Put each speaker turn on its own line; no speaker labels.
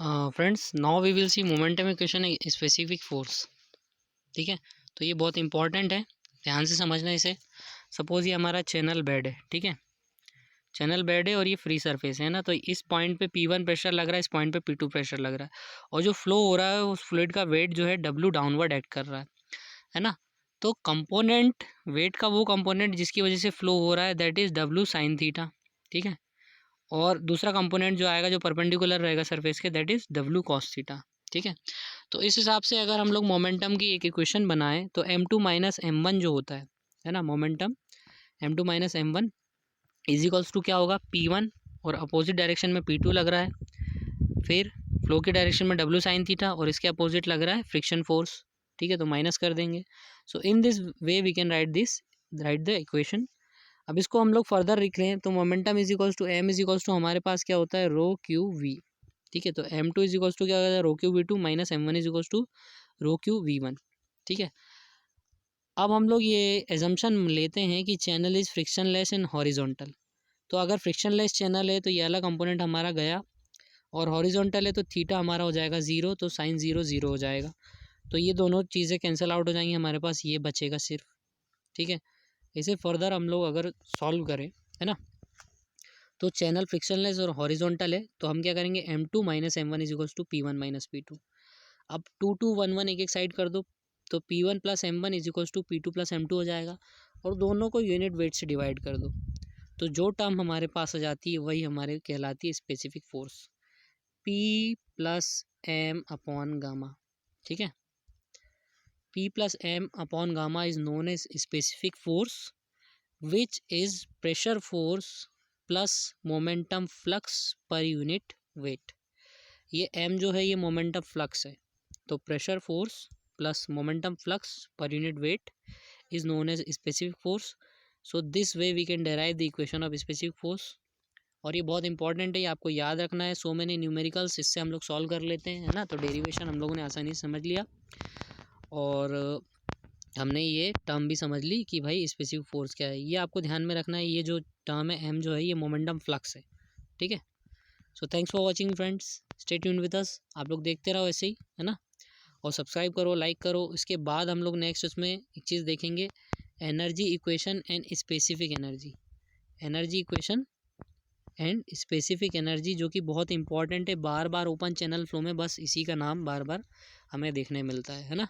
Friends, now we will see momentum equation specific force. ठीक है, तो ये बहुत इंपॉर्टेंट है, ध्यान से समझना इसे। सपोज ये हमारा चैनल बेड है, ठीक है, चैनल बेड है और ये फ्री सरफेस है ना। तो इस पॉइंट पे P1 प्रेशर लग रहा है, इस पॉइंट पे P2 प्रेशर लग रहा है, और जो फ्लो हो रहा है उस फ्लूइड का वेट जो है W डाउनवर्ड एक्ट कर रहा है ना। तो कंपोनेंट वेट का वो कंपोनेंट जिसकी वजह से फ्लो हो रहा है that is W sine theta. ठीक है, और दूसरा कंपोनेंट जो आएगा जो परपेंडिकुलर रहेगा सरफेस के that is W cos theta. ठीक है, तो इस हिसाब से अगर हम लोग मोमेंटम की एक इक्वेशन बनाएं तो M2 माइनस M1 जो होता है ना, momentum M2 minus M1 is equals to क्या होगा, P1, और अपोजिट डायरेक्शन में P2 लग रहा है, फिर फ्लो की डायरेक्शन में W साइन थीटा और इसके अपोजिट लग रहा है फ्रिक्शन फोर्स। ठीक है, तो माइनस कर देंगे। So in this way we can write the equation. अब इसको हम लोग फर्दर लिख लें तो momentum is equals to M is equals to हमारे पास क्या होता है, रो क्यू वी। ठीक है, तो M2 इज इक्वल्स टू क्या होता है, row Q V2 minus M1 is equals to row Q V1। ठीक है, अब हम लोग ये एजम्पशन लेते हैं कि channel is frictionless and horizontal. तो अगर फ्रिक्शनलेस चैनल है तो ये वाला कंपोनेंट हमारा गया, और हॉरिजॉन्टल है तो थीटा हमारा हो जाएगा ज़ीरो, तो साइन ज़ीरो ज़ीरो हो जाएगा। तो ये दोनों चीज़ें कैंसिल आउट हो जाएंगी, हमारे पास ये बचेगा सिर्फ। ठीक है, इसे फर्दर हम लोग अगर सॉल्व करें, है ना, तो चैनल फ्रिक्शनलेस और हॉरिजॉन्टल है तो हम क्या करेंगे, M2 minus M1 is equals to P1 minus P2। अब 2 2 1 1 एक एक साइड कर दो, तो P1 plus M1 is equals to P2 plus M2 हो जाएगा, और दोनों को यूनिट वेट से डिवाइड कर दो। तो जो टर्म हमारे पास आ जाती है वही हमारे कहलाती है specific force, P plus M upon gamma. ठीक है, P plus M upon gamma is known as specific force which is pressure force plus momentum flux per unit weight. ये M जो है ये मोमेंटम फ्लक्स है, तो pressure force plus momentum flux per unit weight is known as specific force. So this way we can derive the equation of specific force. और ये बहुत important है, ये आपको याद रखना है। सो मैनी न्यूमेरिकल्स इससे हम लोग सॉल्व कर लेते हैं, है ना। तो डेरिवेशन हम लोगों ने आसानी से समझ लिया, और हमने ये टर्म भी समझ ली कि भाई स्पेसिफिक फोर्स क्या है। ये आपको ध्यान में रखना है, ये जो टर्म है M जो है ये मोमेंटम फ्लक्स है। ठीक है, so thanks for watching friends, stay tuned with us. आप लोग देखते रहो ऐसे ही, है ना, और सब्सक्राइब करो, लाइक करो। इसके बाद हम लोग नेक्स्ट उसमें एक चीज़ देखेंगे, energy equation and specific energy. Energy equation and specific energy जो कि बहुत इंपॉर्टेंट है, बार बार ओपन चैनल फ्लो में बस इसी का नाम बार बार हमें देखने मिलता है ना।